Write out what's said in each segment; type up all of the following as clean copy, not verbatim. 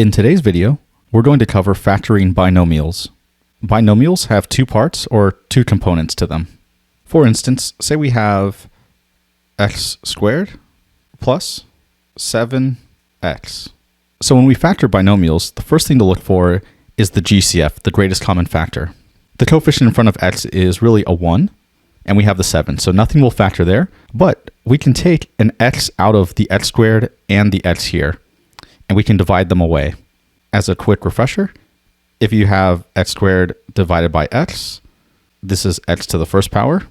In today's video, we're going to cover factoring binomials. Binomials have two parts or two components to them. For instance, say we have x squared plus 7x. So when we factor binomials, the first thing to look for is the GCF, the greatest common factor. The coefficient in front of x is really a 1, and we have the 7, so nothing will factor there, but we can take an x out of the x squared and the x here, and we can divide them away. As a quick refresher, if you have x squared divided by x, this is x to the first power.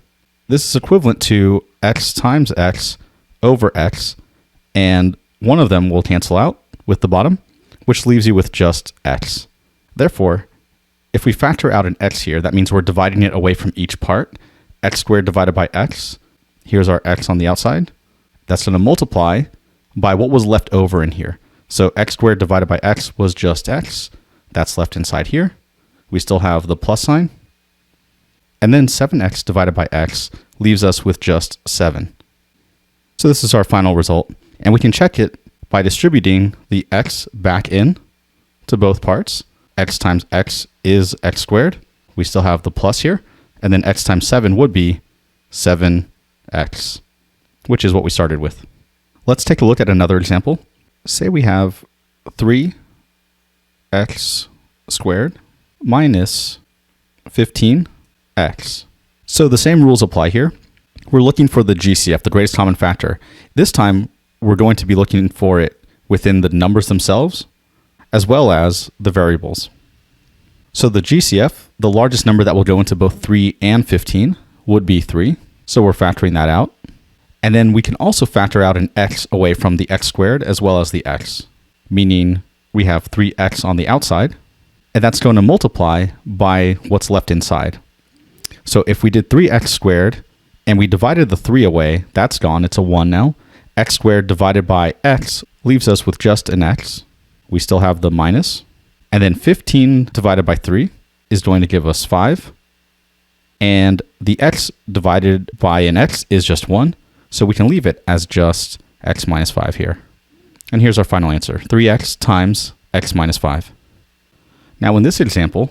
This is equivalent to x times x over x, and one of them will cancel out with the bottom, which leaves you with just x. Therefore, if we factor out an x here, that means we're dividing it away from each part. X squared divided by x, here's our x on the outside. That's going to multiply by what was left over in here. So x squared divided by x was just x. That's left inside here. We still have the plus sign. And then 7x divided by x leaves us with just 7. So this is our final result. And we can check it by distributing the x back in to both parts. X times x is x squared. We still have the plus here. And then x times 7 would be 7x, which is what we started with. Let's take a look at another example. Say we have 3x squared minus 15x. So the same rules apply here. We're looking for the GCF, the greatest common factor. This time, we're going to be looking for it within the numbers themselves, as well as the variables. So the GCF, the largest number that will go into both 3 and 15, would be 3. So we're factoring that out. And then we can also factor out an x away from the x squared as well as the x, meaning we have 3x on the outside, and that's going to multiply by what's left inside. So if we did 3x squared and we divided the 3 away, that's gone. It's a 1 now. X squared divided by x leaves us with just an x. We still have the minus. And then 15 divided by 3 is going to give us 5. And the x divided by an x is just 1. So we can leave it as just x minus 5 here. And here's our final answer, 3x times x minus 5. Now in this example,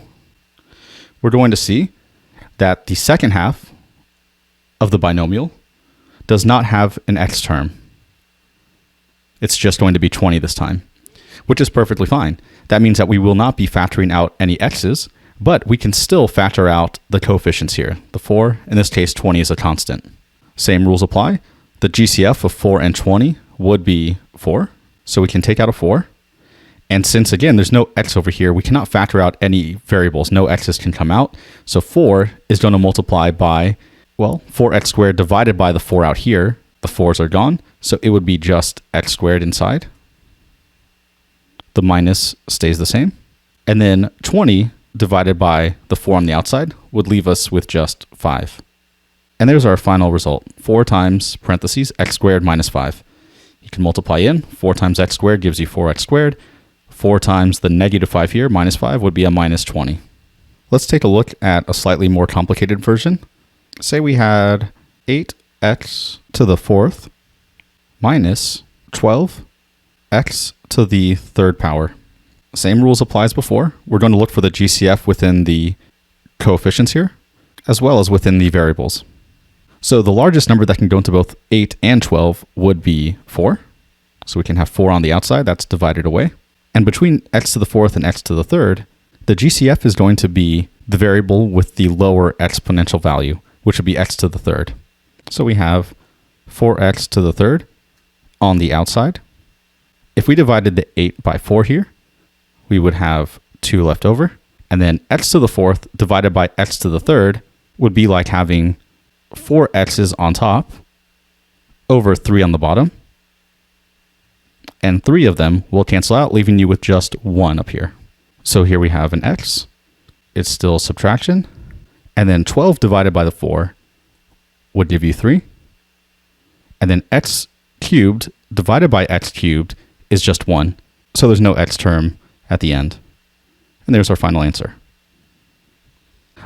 we're going to see that the second half of the binomial does not have an x term. It's just going to be 20 this time, which is perfectly fine. That means that we will not be factoring out any x's, but we can still factor out the coefficients here. The 4, in this case, 20 is a constant. Same rules apply. The GCF of 4 and 20 would be 4, so we can take out a 4. And since, again, there's no x over here, we cannot factor out any variables. No x's can come out. So 4 is going to multiply by, well, 4x squared divided by the 4 out here. The 4's are gone, so it would be just x squared inside. The minus stays the same. And then 20 divided by the 4 on the outside would leave us with just 5. And there's our final result, 4 times parentheses x squared minus 5. You can multiply in, 4 times x squared gives you 4x squared. 4 times the negative 5 here, minus 5, would be a minus 20. Let's take a look at a slightly more complicated version. Say we had 8x to the 4th minus 12x to the 3rd power. Same rules apply as before. We're going to look for the GCF within the coefficients here, as well as within the variables. So the largest number that can go into both 8 and 12 would be 4. So we can have 4 on the outside, that's divided away. And between x to the 4th and x to the 3rd, the GCF is going to be the variable with the lower exponential value, which would be x to the 3rd. So we have 4x to the 3rd on the outside. If we divided the 8 by 4 here, we would have 2 left over. And then x to the 4th divided by x to the 3rd would be like having 4 x's on top over 3 on the bottom. And 3 of them will cancel out, leaving you with just 1 up here. So here we have an x. It's still subtraction. And then 12 divided by the 4 would give you 3. And then x cubed divided by x cubed is just 1. So there's no x term at the end. And there's our final answer.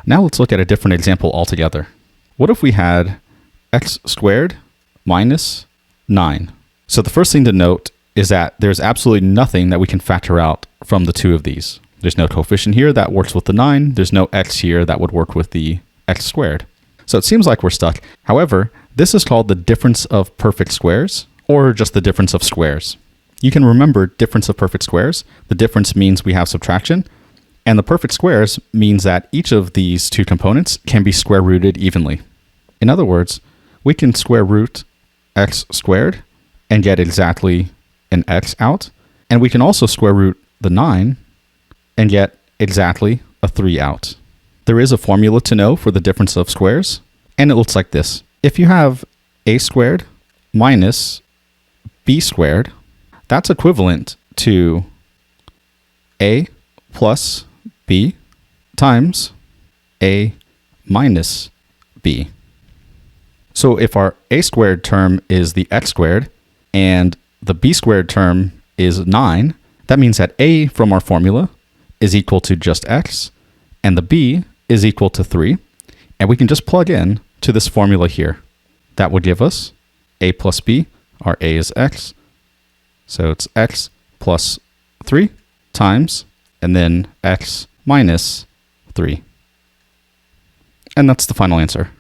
Now let's look at a different example altogether. What if we had x squared minus 9? So the first thing to note is that there's absolutely nothing that we can factor out from the two of these. There's no coefficient here that works with the 9. There's no x here that would work with the x squared. So it seems like we're stuck. However, this is called the difference of perfect squares, or just the difference of squares. You can remember difference of perfect squares. The difference means we have subtraction, and the perfect squares means that each of these two components can be square rooted evenly. In other words, we can square root x squared and get exactly an x out, and we can also square root the 9 and get exactly a 3 out. There is a formula to know for the difference of squares, and it looks like this. If you have a squared minus b squared, that's equivalent to a plus b times a minus b. So if our a squared term is the x squared and the b squared term is 9, that means that a from our formula is equal to just x, and the b is equal to 3. And we can just plug in to this formula here. That would give us a plus b. Our a is x. So it's x plus 3 times, and then x minus 3. And that's the final answer.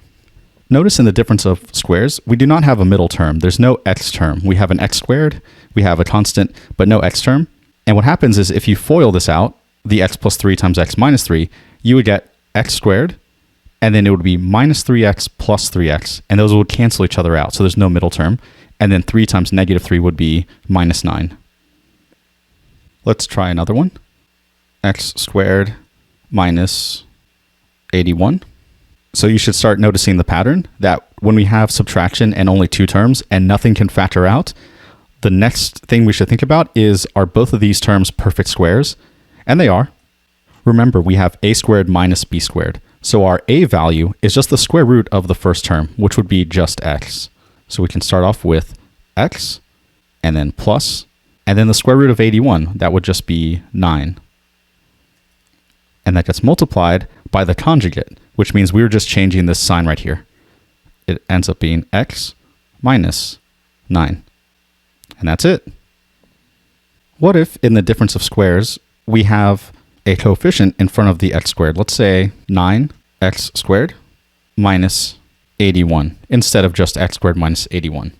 Notice in the difference of squares, we do not have a middle term. There's no x term. We have an x squared, we have a constant, but no x term. And what happens is if you FOIL this out, the x plus 3 times x minus 3, you would get x squared, and then it would be minus 3x plus 3x, and those would cancel each other out, so there's no middle term. And then 3 times negative 3 would be minus 9. Let's try another one. X squared minus 81. So you should start noticing the pattern that when we have subtraction and only two terms and nothing can factor out, the next thing we should think about is, are both of these terms perfect squares? And they are. Remember, we have a squared minus b squared. So our a value is just the square root of the first term, which would be just x. So we can start off with x, and then plus, and then the square root of 81, that would just be 9. And that gets multiplied by the conjugate, which means we're just changing this sign right here. It ends up being x minus 9. And that's it. What if in the difference of squares, we have a coefficient in front of the x squared? Let's say 9x squared minus 81 instead of just x squared minus 81.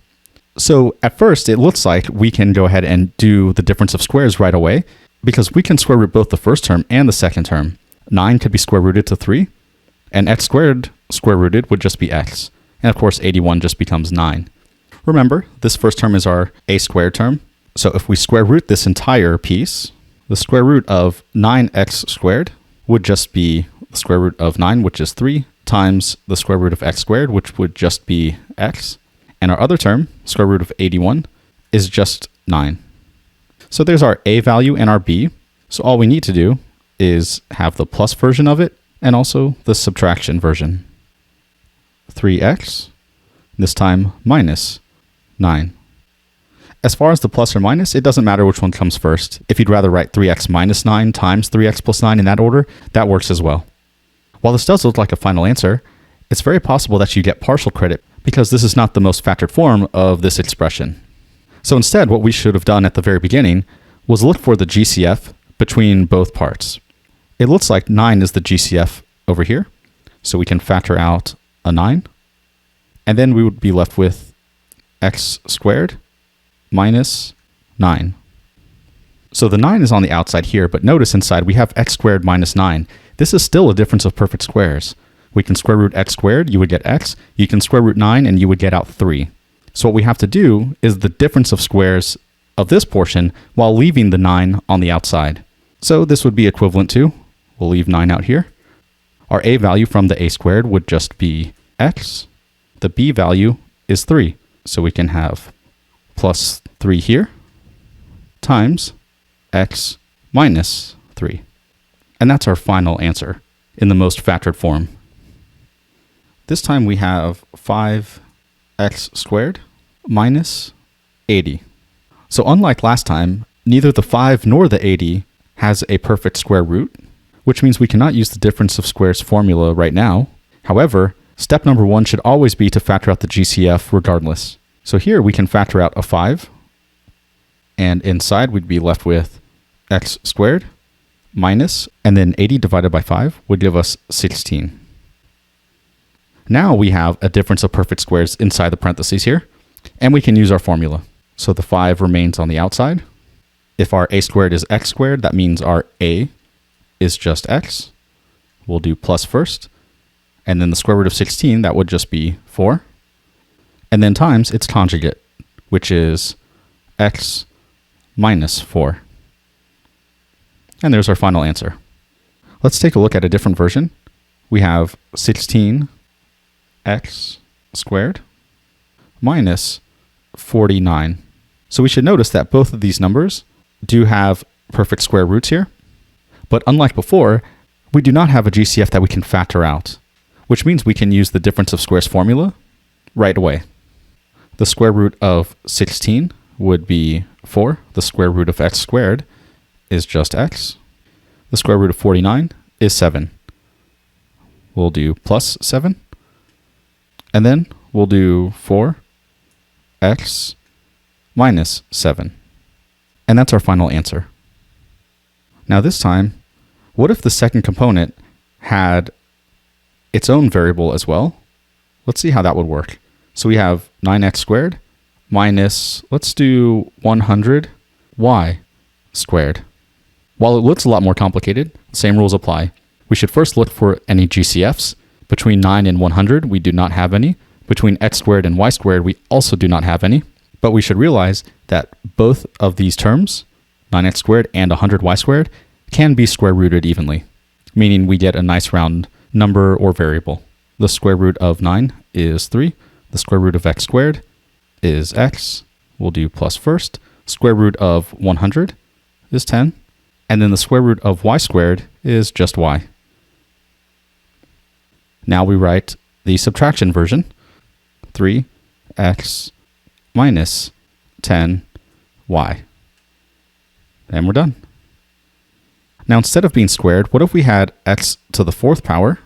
So at first, it looks like we can go ahead and do the difference of squares right away because we can square root both the first term and the second term. 9 could be square rooted to 3, and x squared square rooted would just be x. And of course, 81 just becomes 9. Remember, this first term is our a squared term. So if we square root this entire piece, the square root of 9x squared would just be the square root of 9, which is 3, times the square root of x squared, which would just be x. And our other term, square root of 81, is just 9. So there's our a value and our b. So all we need to do is have the plus version of it and also the subtraction version. 3x, this time minus 9. As far as the plus or minus, it doesn't matter which one comes first. If you'd rather write 3x minus 9 times 3x plus 9 in that order, that works as well. While this does look like a final answer, it's very possible that you get partial credit because this is not the most factored form of this expression. So instead, what we should have done at the very beginning was look for the GCF between both parts. It looks like 9 is the GCF over here, so we can factor out a 9, and then we would be left with x squared minus 9. So the 9 is on the outside here, but notice inside we have x squared minus 9. This is still a difference of perfect squares. We can square root x squared, you would get x. You can square root 9, and you would get out 3. So what we have to do is the difference of squares of this portion while leaving the 9 on the outside. So this would be equivalent to, we'll leave 9 out here. Our a value from the a squared would just be x. The b value is 3. So we can have plus 3 here times x minus 3. And that's our final answer in the most factored form. This time we have 5x squared minus 80. So unlike last time, neither the 5 nor the 80 has a perfect square root, which means we cannot use the difference of squares formula right now. However, step number 1 should always be to factor out the GCF regardless. So here we can factor out a 5, and inside we'd be left with x squared minus, and then 80 divided by 5 would give us 16. Now we have a difference of perfect squares inside the parentheses here, and we can use our formula. So the 5 remains on the outside. If our a squared is x squared, that means our a is just x. We'll do plus first, and then the square root of 16, that would just be 4. And then times its conjugate, which is x minus 4. And there's our final answer. Let's take a look at a different version. We have 16x squared minus 49. So we should notice that both of these numbers do have perfect square roots here. But unlike before, we do not have a GCF that we can factor out, which means we can use the difference of squares formula right away. The square root of 16 would be 4. The square root of x squared is just x. The square root of 49 is 7. We'll do plus 7. And then we'll do 4x minus 7. And that's our final answer. Now this time, what if the second component had its own variable as well? Let's see how that would work. So we have 9x squared minus, let's do 100y squared. While it looks a lot more complicated, the same rules apply. We should first look for any GCFs. Between 9 and 100, we do not have any. Between x squared and y squared, we also do not have any. But we should realize that both of these terms, 9x squared and 100y squared, can be square rooted evenly, meaning we get a nice round number or variable. The square root of 9 is 3. The square root of x squared is x. We'll do plus first. Square root of 100 is 10. And then the square root of y squared is just y. Now we write the subtraction version. 3x minus 10y. And we're done. Now instead of being squared, what if we had x to the 4th power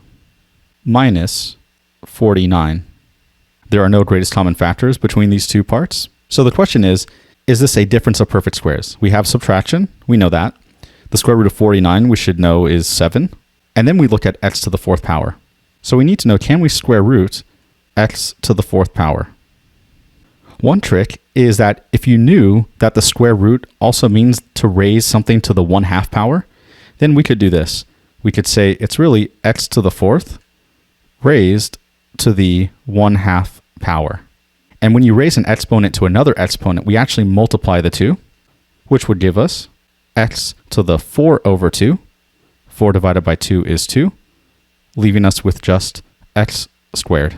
minus 49? There are no greatest common factors between these two parts. So the question is this a difference of perfect squares? We have subtraction, we know that. The square root of 49 we should know is 7. And then we look at x to the 4th power. So we need to know, can we square root x to the 4th power? One trick is that if you knew that the square root also means to raise something to the 1/2 power, then we could do this. We could say it's really x to the 4th raised to the 1/2 power. And when you raise an exponent to another exponent, we actually multiply the two, which would give us x to the 4 over 2. 4 divided by 2 is 2, leaving us with just x squared.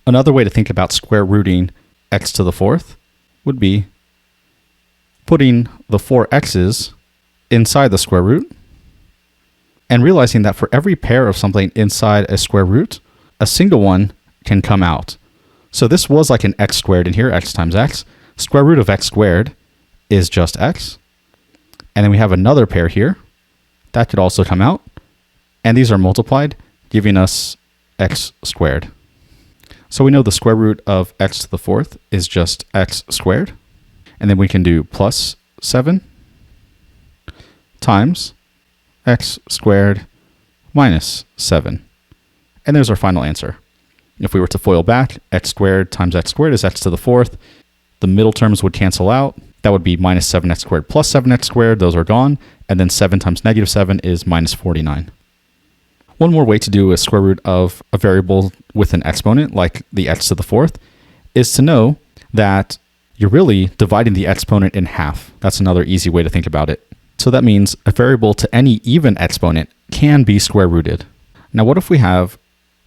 Another way to think about square rooting x to the 4th would be putting the 4 x's inside the square root and realizing that for every pair of something inside a square root, a single one can come out. So this was like an x squared in here, x times x. Square root of x squared is just x. And then we have another pair here that could also come out. And these are multiplied, giving us x squared. So we know the square root of x to the 4th is just x squared. And then we can do plus 7 times x squared minus 7. And there's our final answer. If we were to FOIL back, x squared times x squared is x to the 4th. The middle terms would cancel out. That would be minus 7x squared plus 7x squared. Those are gone. And then 7 times negative 7 is minus 49. One more way to do a square root of a variable with an exponent, like the x to the 4th, is to know that you're really dividing the exponent in half. That's another easy way to think about it. So that means a variable to any even exponent can be square rooted. Now what if we have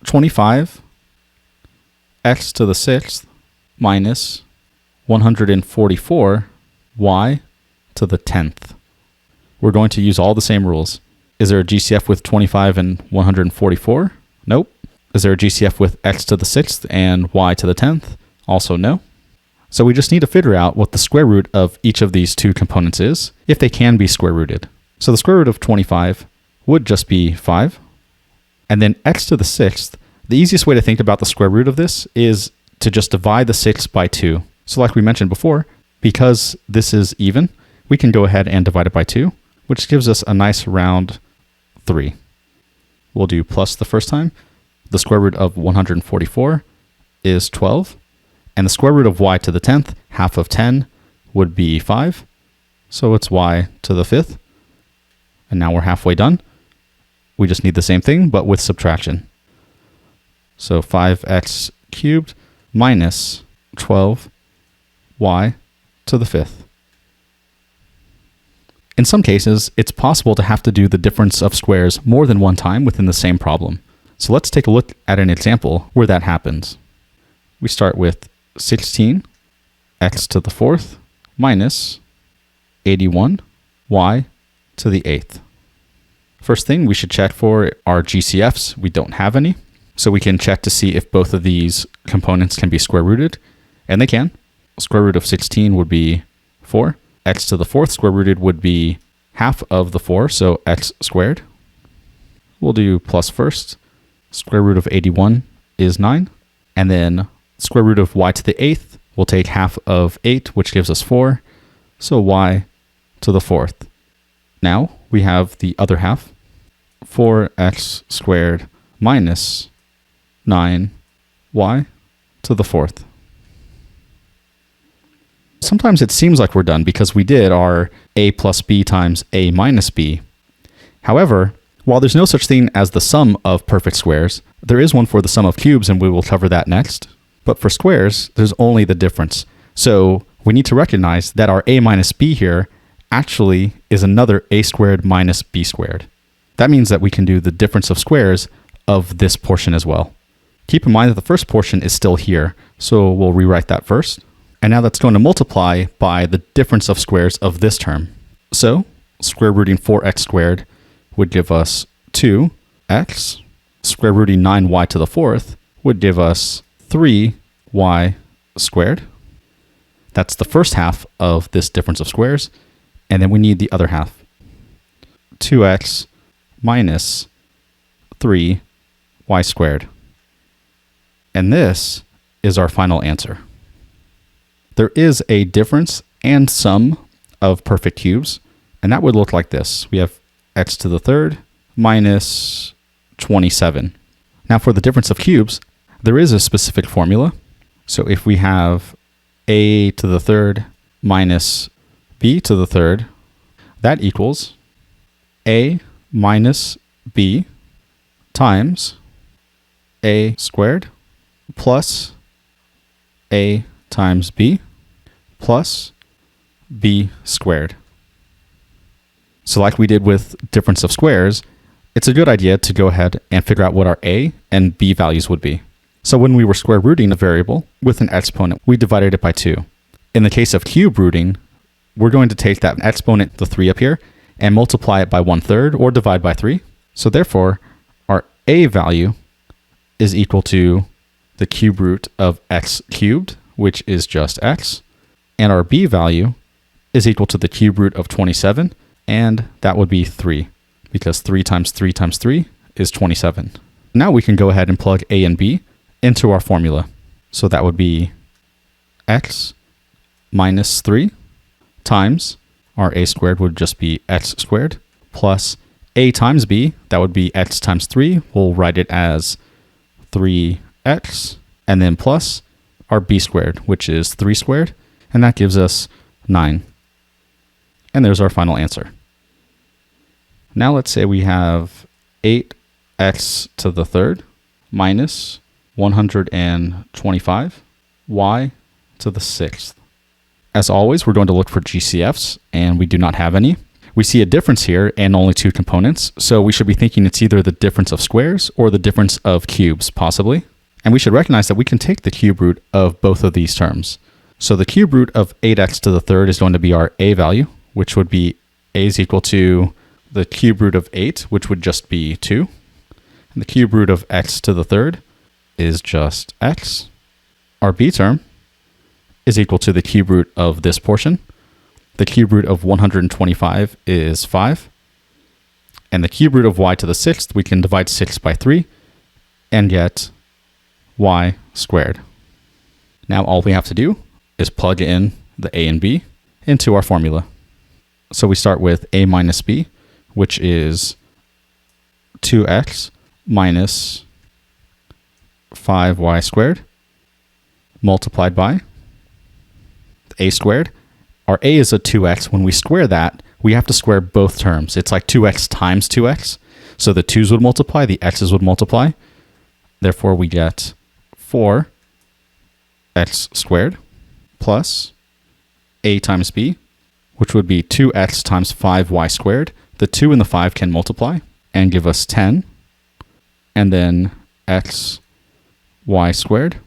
25 x to the 6th minus 144 y to the 10th? We're going to use all the same rules. Is there a GCF with 25 and 144? Nope. Is there a GCF with x to the 6th and y to the 10th? Also no. So we just need to figure out what the square root of each of these two components is, if they can be square rooted. So the square root of 25 would just be 5. And then x to the 6th, the easiest way to think about the square root of this is to just divide the 6 by 2. So like we mentioned before, because this is even, we can go ahead and divide it by 2. which gives us a nice round 3. We'll do plus the first time. The square root of 144 is 12. And the square root of y to the 10th, half of 10, would be 5. So it's y to the 5th. And now we're halfway done. We just need the same thing, but with subtraction. So 5x cubed minus 12y to the 5th. In some cases, it's possible to have to do the difference of squares more than one time within the same problem. So let's take a look at an example where that happens. We start with 16 x to the 4th minus 81 y to the 8th. First thing we should check for are GCFs. We don't have any. So we can check to see if both of these components can be square rooted. And they can. Square root of 16 would be 4. X to the 4th square rooted would be half of the 4, so x squared. We'll do plus first. Square root of 81 is 9. And then square root of y to the 8th, we'll take half of 8, which gives us 4. So y to the 4th. Now we have the other half. 4x squared minus 9y to the 4th. Sometimes it seems like we're done because we did our a plus b times a minus b. However, while there's no such thing as the sum of perfect squares, there is one for the sum of cubes, and we will cover that next. But for squares, there's only the difference. So we need to recognize that our a minus b here actually is another a squared minus b squared. That means that we can do the difference of squares of this portion as well. Keep in mind that the first portion is still here, so we'll rewrite that first. And now that's going to multiply by the difference of squares of this term. So square rooting 4x squared would give us 2x. Square rooting 9y to the 4th would give us 3y squared. That's the first half of this difference of squares. And then we need the other half. 2x minus 3y squared. And this is our final answer. There is a difference and sum of perfect cubes, and that would look like this. We have x to the 3rd minus 27. Now for the difference of cubes, there is a specific formula. So if we have a to the 3rd minus b to the 3rd, that equals a minus b times a squared plus a times b plus b squared. So like we did with difference of squares, it's a good idea to go ahead and figure out what our a and b values would be. So when we were square rooting a variable with an exponent, we divided it by 2. In the case of cube rooting, we're going to take that exponent, the 3 up here, and multiply it by 1/3 or divide by 3. So therefore, our a value is equal to the cube root of x cubed, which is just x, and our b value is equal to the cube root of 27, and that would be 3, because 3 times 3 times 3 is 27. Now we can go ahead and plug a and b into our formula. So that would be x minus 3 times our a squared would just be x squared plus a times b, that would be x times 3. We'll write it as 3x, and then plus our b squared, which is 3 squared, and that gives us 9. And there's our final answer. Now let's say we have 8x to the 3rd minus 125 y to the 6th. As always, we're going to look for GCFs, and we do not have any. We see a difference here and only 2 components, so we should be thinking it's either the difference of squares or the difference of cubes, possibly. And we should recognize that we can take the cube root of both of these terms. So the cube root of 8x to the 3rd is going to be our a value, which would be a is equal to the cube root of 8, which would just be 2. And the cube root of x to the 3rd is just x. Our b term is equal to the cube root of this portion. The cube root of 125 is 5. And the cube root of y to the 6th, we can divide 6 by 3 and get y squared. Now all we have to do is plug in the a and b into our formula. So we start with a minus b, which is 2x minus 5y squared multiplied by a squared. Our a is a 2x. When we square that, we have to square both terms. It's like 2x times 2x. So the 2's would multiply, the x's would multiply. Therefore, we get 4x squared plus a times b, which would be 2x times 5y squared. The 2 and the 5 can multiply and give us 10. And then x y squared.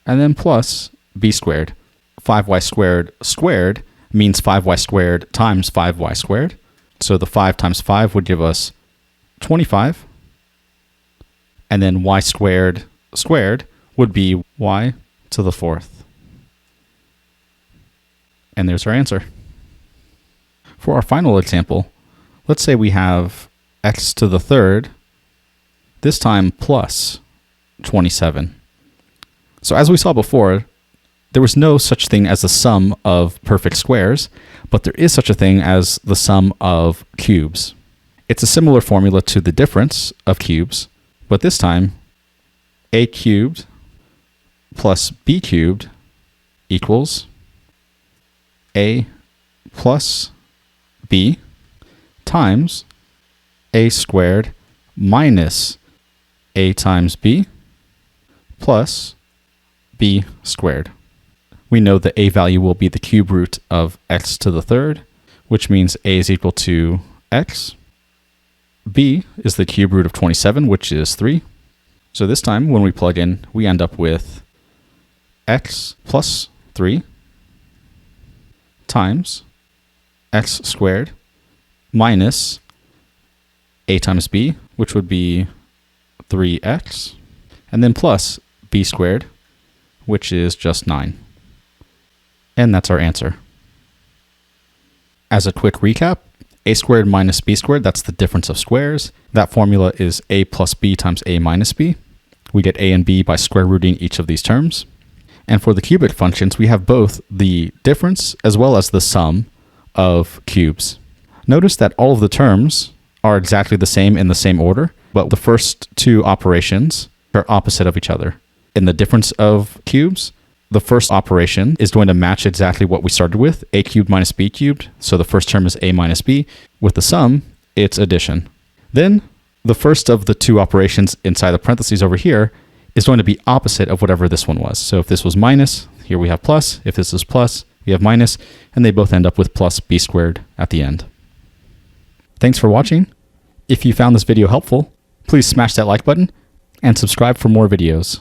And then plus b squared. 5y squared squared means 5y squared times 5y squared. So the 5 times 5 would give us 25. And then y squared squared would be y to the 4th. And there's our answer. For our final example, let's say we have x to the 3rd, this time plus 27. So as we saw before, there was no such thing as the sum of perfect squares, but there is such a thing as the sum of cubes. It's a similar formula to the difference of cubes, but this time a cubed plus b cubed equals a plus b times a squared minus a times b plus b squared. We know the a value will be the cube root of x to the 3rd, which means a is equal to x. B is the cube root of 27, which is 3. So this time, when we plug in, we end up with x plus 3 times x squared minus a times b, which would be 3x, and then plus b squared, which is just 9. And that's our answer. As a quick recap, a squared minus b squared, that's the difference of squares. That formula is a plus b times a minus b. We get a and b by square rooting each of these terms. And for the cubic functions, we have both the difference as well as the sum of cubes. Notice that all of the terms are exactly the same in the same order, but the first two operations are opposite of each other. In the difference of cubes, the first operation is going to match exactly what we started with, a cubed minus b cubed. So the first term is a minus b. With the sum, it's addition. Then the first of the two operations inside the parentheses over here is going to be opposite of whatever this one was. So if this was minus, here we have plus. If this is plus, we have minus, and they both end up with plus b squared at the end. Thanks for watching. If you found this video helpful, please smash that like button and subscribe for more videos.